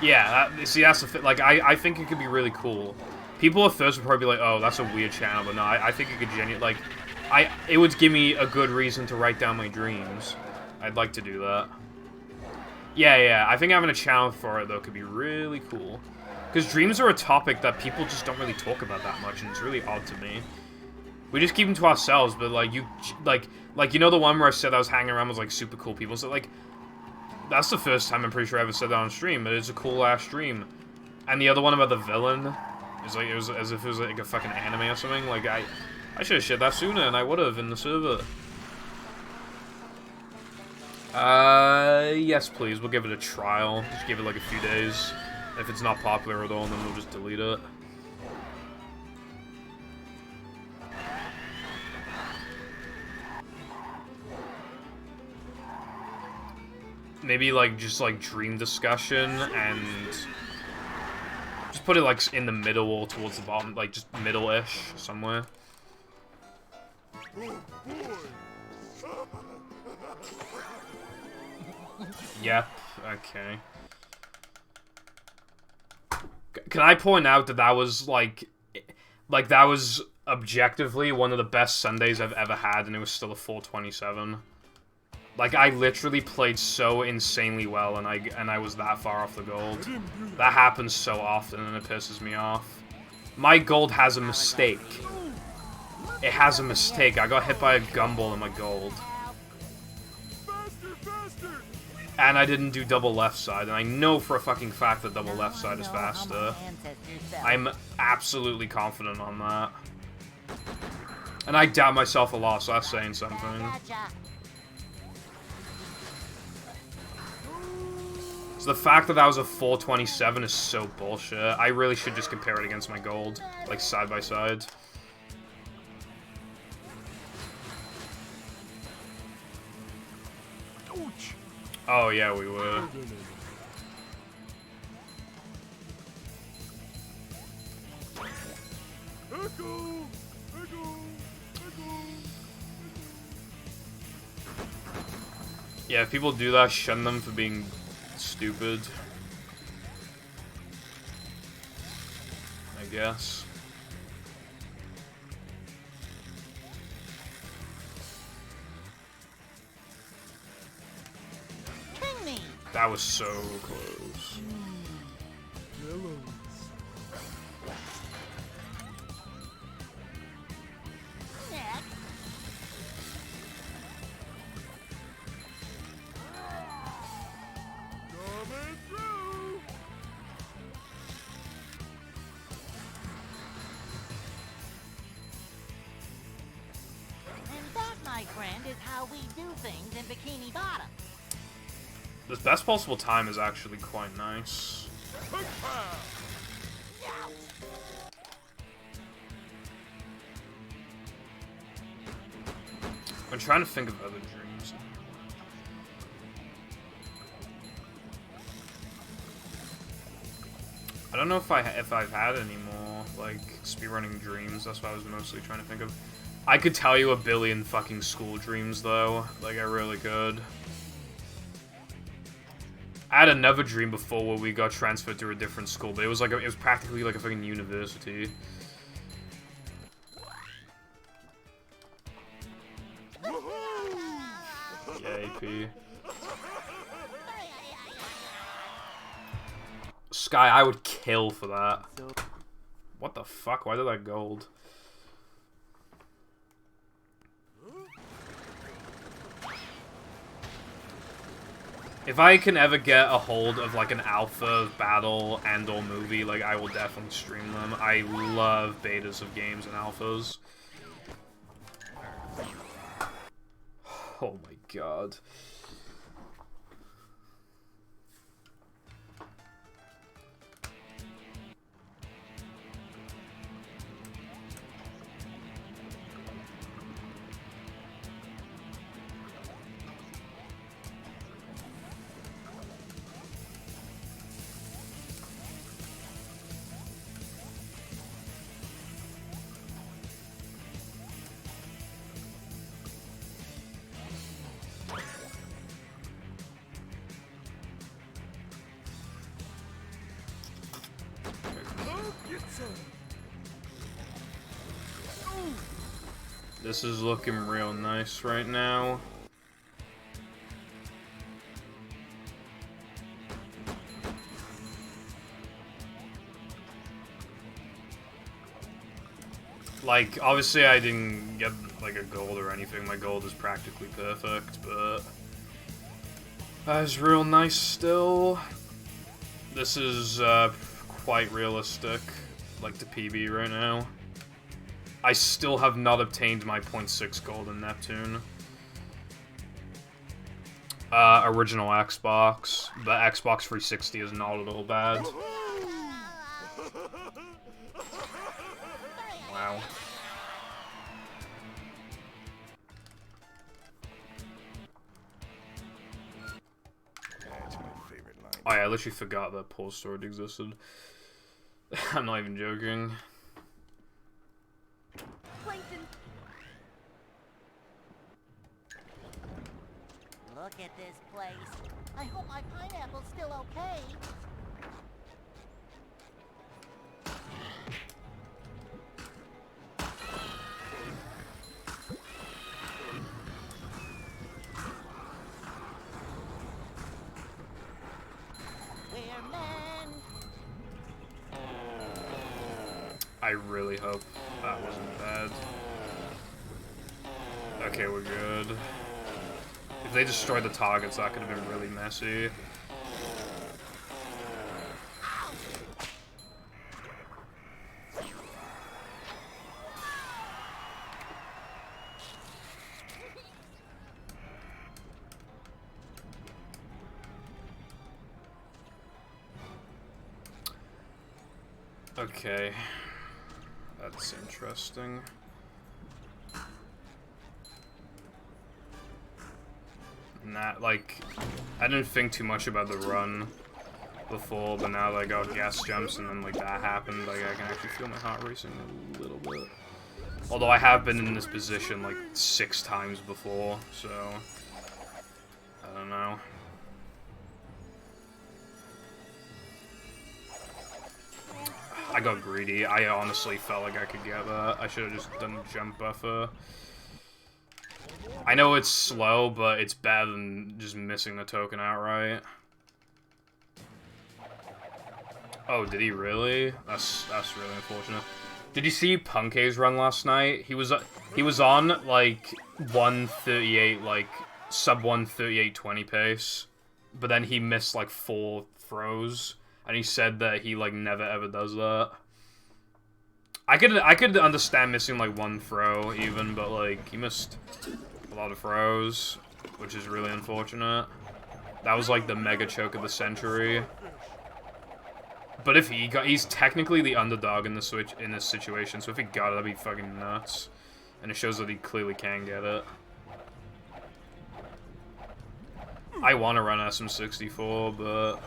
Yeah, see, that's the thing. Like, I think it could be really cool. People at first would probably be like, oh, that's a weird channel, but no, I think it could genuinely, like, it would give me a good reason to write down my dreams. I'd like to do that. Yeah, I think having a channel for it, though, could be really cool. Because dreams are a topic that people just don't really talk about that much, and it's really odd to me. We just keep them to ourselves, but, like, you know the one where I said I was hanging around with, like, super cool people? So, like, that's the first time I'm pretty sure I ever said that on stream, but it's a cool-ass stream. And the other one about the villain is, like, it was as if it was, like, a fucking anime or something. Like, I should have shared that sooner, and I would have in the server. Yes, please. We'll give it a trial. Just give it, like, a few days. If it's not popular at all, then we'll just delete it. Maybe, like, just, like, dream discussion, and just put it, like, in the middle or towards the bottom, like, just middle-ish, somewhere. Oh, boy. Yep, okay. Can I point out that that was, like, that was objectively one of the best Sundays I've ever had, and it was still a 427. Like, I literally played so insanely well, and I was that far off the gold. That happens so often, and it pisses me off. My gold has a mistake. It has a mistake. I got hit by a gumball in my gold. And I didn't do double left side, and I know for a fucking fact that double left side is faster. I'm absolutely confident on that. And I doubt myself a lot, so that's saying something. So the fact that that was a 427 is so bullshit. I really should just compare it against my gold, like side by side. Oh yeah, we were. Yeah, if people do that, shun them for being stupid. I guess. That was so close. And that, my friend, is how we do things in Bikini Bottom. This best possible time is actually quite nice. I'm trying to think of other dreams. I don't know if I've had any more like speedrunning dreams. That's what I was mostly trying to think of. I could tell you a billion fucking school dreams though. Like I really could. I had another dream before where we got transferred to a different school, but it was like it was practically like a fucking university. Yeah, AP. Sky, I would kill for that. What the fuck? Why did I gold? If I can ever get a hold of like an alpha battle and or movie, like I will definitely stream them. I love betas of games and alphas. Oh my god. This is looking real nice right now. Like, obviously I didn't get, like, a gold or anything. My gold is practically perfect, but that is real nice still. This is, quite realistic, like, the PB right now. I still have not obtained my 0.6 gold in Neptune. Original Xbox. The Xbox 360 is not at all bad. Wow. Oh yeah, I literally forgot that pull storage existed. I'm not even joking. Look at this place. I hope my pineapple's still okay. We're men. I really hope that wasn't bad. Okay, we're good. If they destroyed the targets, that could have been really messy. Okay. That's interesting. Nah, like, I didn't think too much about the run before, but now that I got gas jumps and then, like, that happened, like, I can actually feel my heart racing a little bit. Although I have been in this position, like, 6 times before, so... I don't know. I got greedy. I honestly felt like I could get that. I should have just done jump buffer. I know it's slow, but it's better than just missing the token outright. Oh, did he really? That's really unfortunate. Did you see Punk's run last night? He was on like 138, like sub 138.20 pace, but then he missed like 4 throws. And he said that he, like, never ever does that. I could understand missing, like, 1 throw, even, but, like, he missed a lot of throws, which is really unfortunate. That was, like, the mega choke of the century. But if he's technically the underdog in this situation, so if he got it, that'd be fucking nuts. And it shows that he clearly can get it. I want to run SM64, but...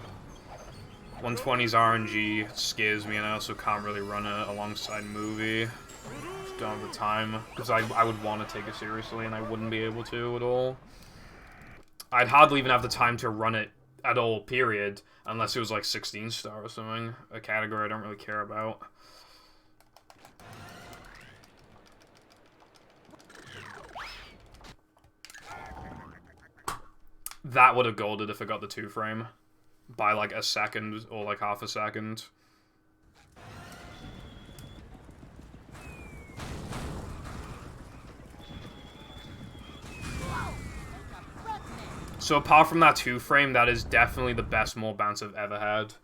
120's RNG scares me, and I also can't really run it alongside movie. Just don't have the time, because I would want to take it seriously, and I wouldn't be able to at all. I'd hardly even have the time to run it at all, period, unless it was like 16 star or something, a category I don't really care about. That would have golded if I got the 2 frame. By like a second or like half a second. So apart from that 2 frame, that is definitely the best more bounce I've ever had.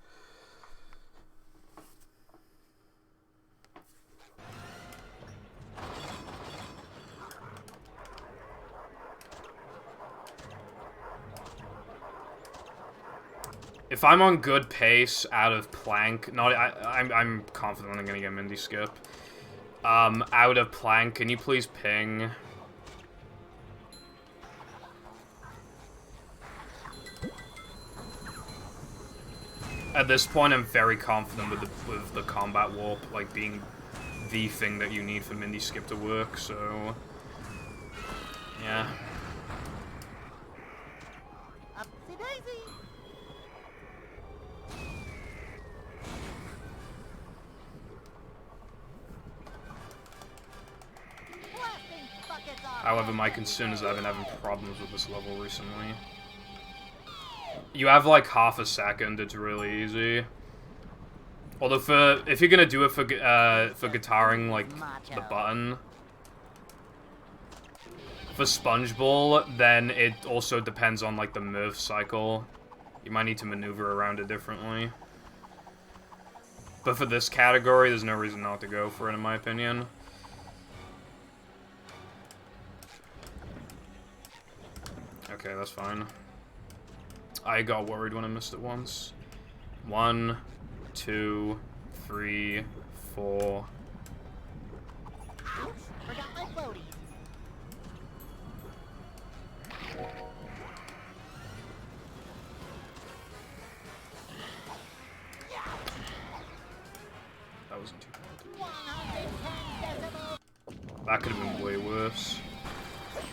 If I'm on good pace out of plank, I'm confident I'm gonna get Mindy skip. Out of plank, can you please ping? At this point, I'm very confident with the combat warp, like, being the thing that you need for Mindy skip to work, so... yeah. Upsy-daisy. However, my concern is I've been having problems with this level recently. You have like half a second, it's really easy. Although if you're gonna do it for guitaring, like, the button, for SpongeBob, then it also depends on, like, the move cycle. You might need to maneuver around it differently. But for this category, there's no reason not to go for it, in my opinion. Okay, that's fine. I got worried when I missed it once. 1, 2, 3, 4. Oops, forgot my floaties. That wasn't too bad. 110 decibels. That could have been way worse.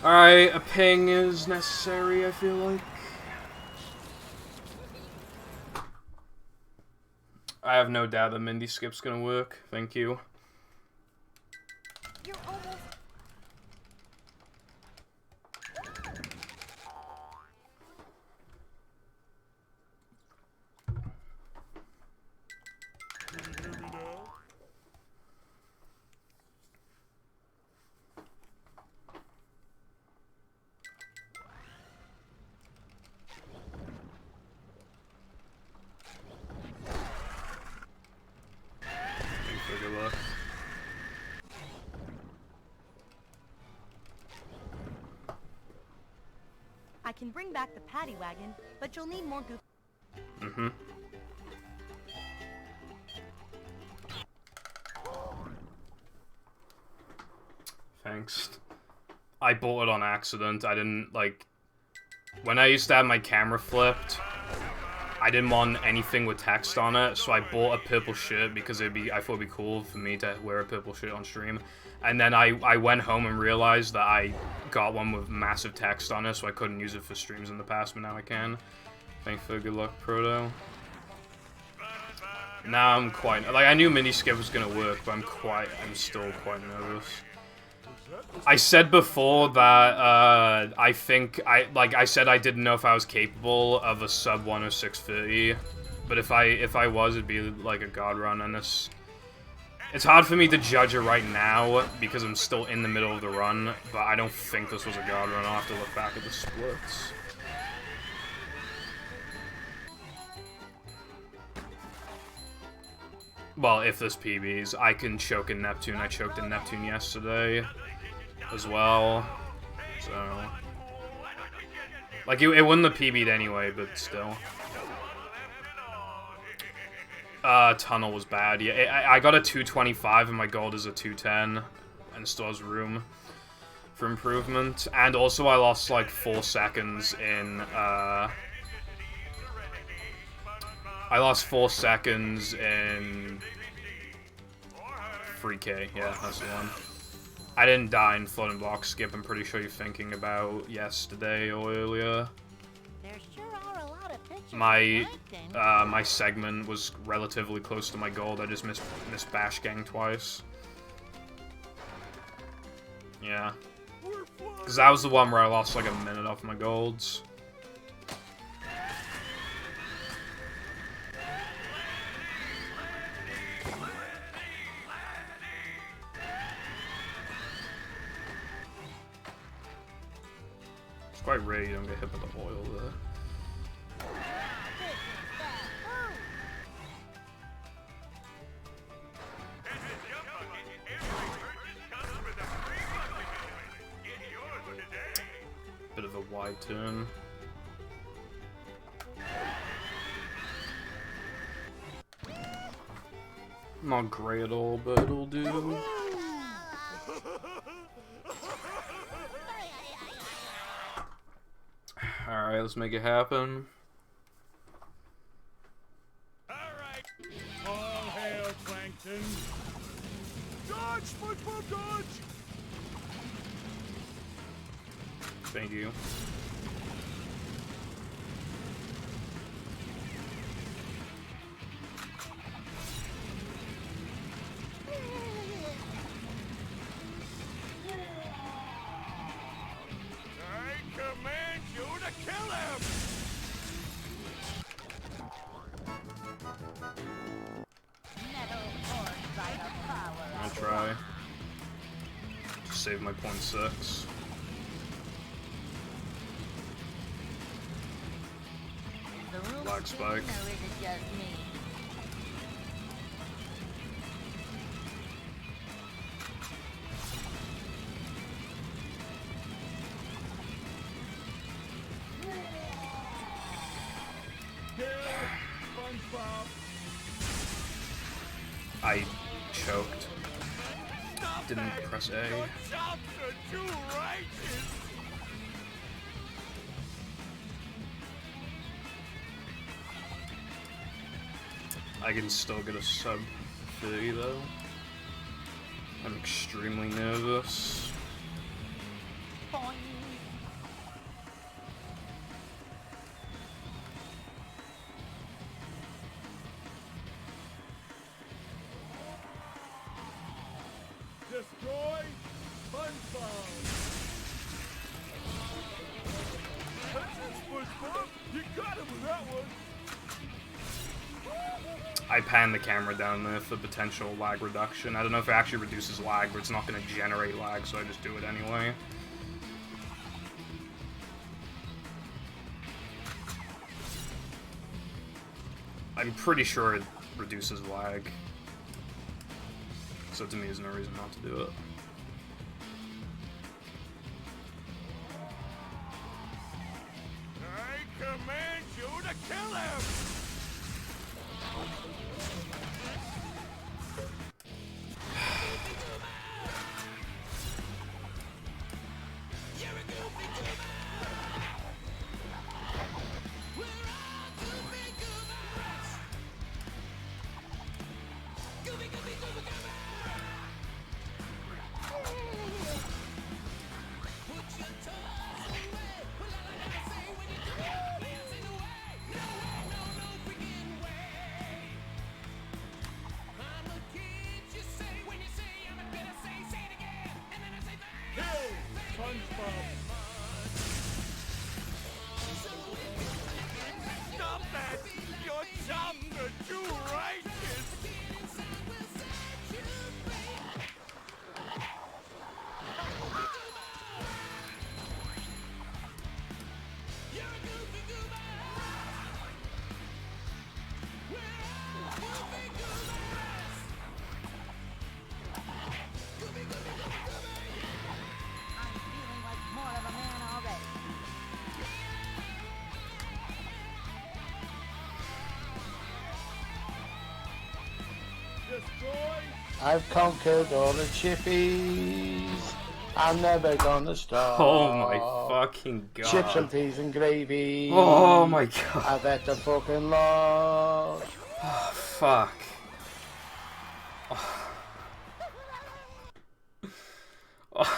Alright, a ping is necessary, I feel like. I have no doubt that Mindy skip's gonna work. Thank you. You're almost... can bring back the paddy wagon, but you'll need more goof. Mm-hmm. Thanks. I bought it on accident. I didn't, like... When I used to have my camera flipped, I didn't want anything with text on it, so I bought a purple shirt because I thought it'd be cool for me to wear a purple shirt on stream. And then I went home and realized that I got one with massive text on it, so I couldn't use it for streams in the past, but now I can. Thanks for good luck, Proto. Now I'm quite... Like, I knew mini-skip was gonna work, but I'm still quite nervous. I said before that, I think, I said I didn't know if I was capable of a sub 106.30, but if I was, it'd be like a god run, and it's hard for me to judge it right now, because I'm still in the middle of the run, but I don't think this was a god run. I'll have to look back at the splits. Well, if this PBs, I can choke in Neptune. I choked in Neptune yesterday as well, so... Like, it wouldn't have PB'd anyway, but still. Tunnel was bad. Yeah, I got a 225 and my gold is a 210, and still has room for improvement. And also I lost, like, 4 seconds in, I lost 4 seconds in 3K. Yeah, that's the one. I didn't die in floating block skip. I'm pretty sure you're thinking about yesterday or earlier. There sure are a lot of pictures. My segment was relatively close to my gold. I just missed Bash Gang twice. Yeah. Because that was the one where I lost like a minute off my golds. It's quite rare you don't get hit with the oil there. Bit of a wide turn. Not great at all, but it'll do. Alright, let's make it happen. Alright. All hail, Plankton. Dodge, SpongeBob, dodge! Thank you. I command you to kill him! I'll try. Save my .6. Lag spike. SpongeBob. I choked. Didn't press A. Your chops are too righteous. I can still get a sub 30 though. I'm extremely nervous. Destroy SpongeBob. That's it, SpongeBob. You got him with that one. I panned the camera down there for potential lag reduction. I don't know if it actually reduces lag, but it's not going to generate lag, so I just do it anyway. I'm pretty sure it reduces lag. So to me, there's no reason not to do it. Kill him! Stop that! Your chops are too righteous! I'm feeling like more of a man already. I've conquered all the chippies. I'm never gonna stop. Oh my fucking god. Chips and peas and gravy. Oh my god. I've had the fucking lot. Fuck.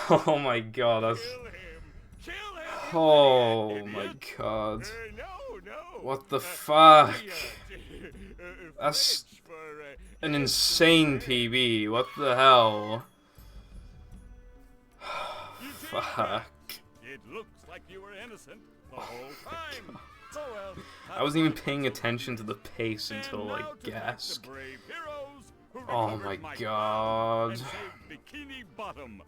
Oh my god, that's... Kill him! Kill him! Oh my god. No, no! What the fuck? That's French for, an insane PB. What the hell? Fuck. It looks like you were innocent the whole time. So well, I wasn't even paying attention to the pace until, and now like, to thank Gask. the brave heroes who Oh recovered my Mike god. and saved Bikini Bottom.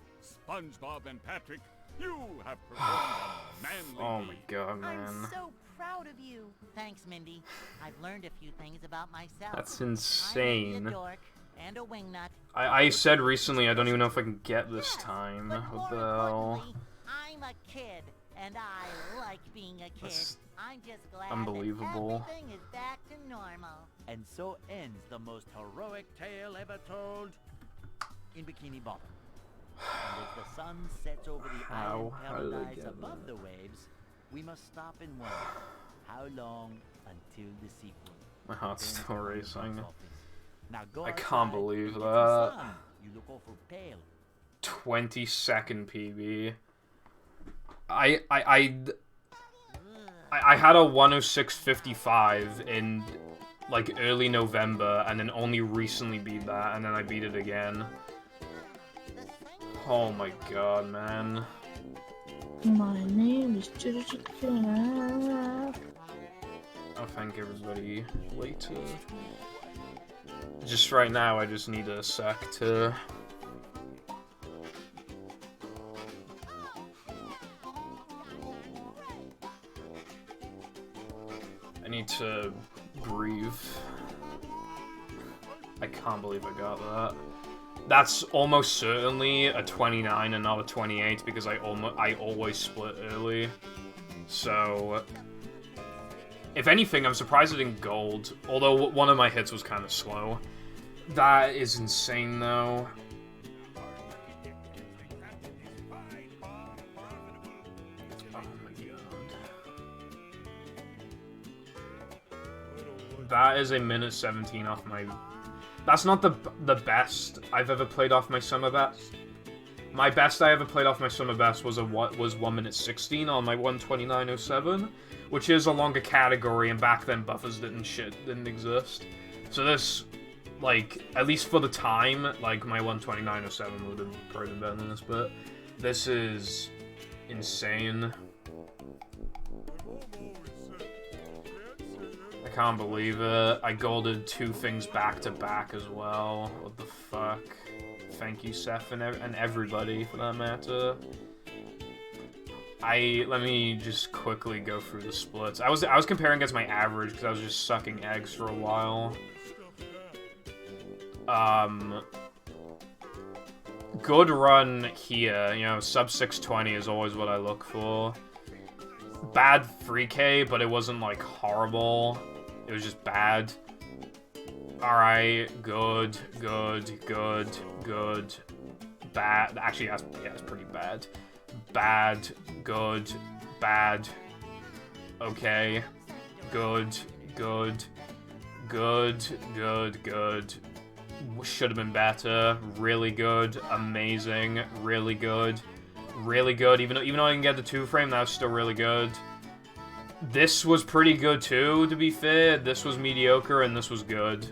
SpongeBob and Patrick, you have performed a manly Oh my deed. god, man. I'm so proud of you. Thanks, Mindy. I've learned a few things about myself. That's I'm insane. a dork and a wingnut. I said recently I don't even know if I can get this Yes, time. but What the more hell? importantly, I'm a kid, and I like being a kid. That's I'm just glad unbelievable. that everything is back to normal. And so ends the most heroic tale ever told in Bikini Bottom. And as the sun sets over the island How did I paradise get above that? the waves, we must stop and wonder, how long until the sequel? My heart's Then still from the racing. box office. Now go I outside can't believe and get that. some sun. You look awful pale. 20-second PB. I had a 106.55 in like early November and then only recently beat that and then I beat it again. Oh my god, man. My name is Cat. I'll thank everybody later. Just right now, I just need a sec to... I need to breathe. I can't believe I got that. That's almost certainly a 29 and not a 28 because I always split early. So, if anything, I'm surprised it didn't gold. Although one of my hits was kind of slow. That is insane, though. Oh my god. That is a minute 17 off my... That's not the best I've ever played off my summer best. My best I ever played off my summer best was 1 minute 16 on my 129.07, which is a longer category, and back then buffers didn't exist. So this, like, at least for the time, like my 129.07 would have probably been better than this, but this is insane. I can't believe it. I golded 2 things back to back as well. What the fuck? Thank you, Seth, and everybody for that matter. Let me just quickly go through the splits. I was comparing against my average because I was just sucking eggs for a while. Good run here. You know, sub 620 is always what I look for. bad 3K, but it wasn't, like, horrible. It was just bad. Alright, good, good, good, good, bad. Actually, yeah, it's pretty bad. Bad, good, bad, okay, good, good, good, good, good. Should have been better. Really good, amazing, really good, really good. Even though I didn't get the 2-frame, that was still really good. This was pretty good too, to be fair. This was mediocre, and this was good.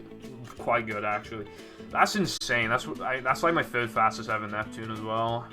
Quite good, actually. That's insane. That's like my 3rd fastest ever Neptune as well.